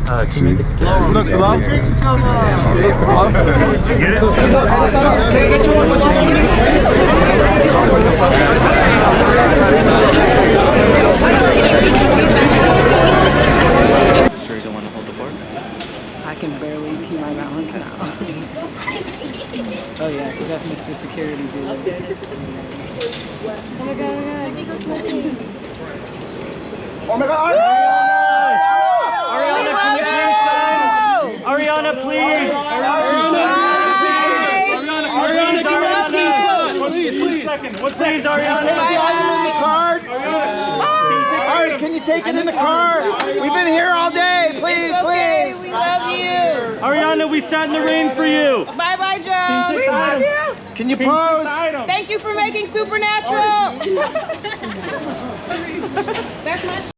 Can you look low? Get Sure you don't want to hold the board? I can barely pee my balance now. Oh yeah, because that's Mr. Security dude. Oh my god, Oh my God! Ariana, can you please sign? Ariana, please! Ariana, please! One second, Ariana! Alright, can you take it in the car? We've been here all day. Please, please. we love you. Ariana, we sat in the rain for you! Bye bye, Joe. We love you! Can you pose? Thank you for making Supernatural. That's my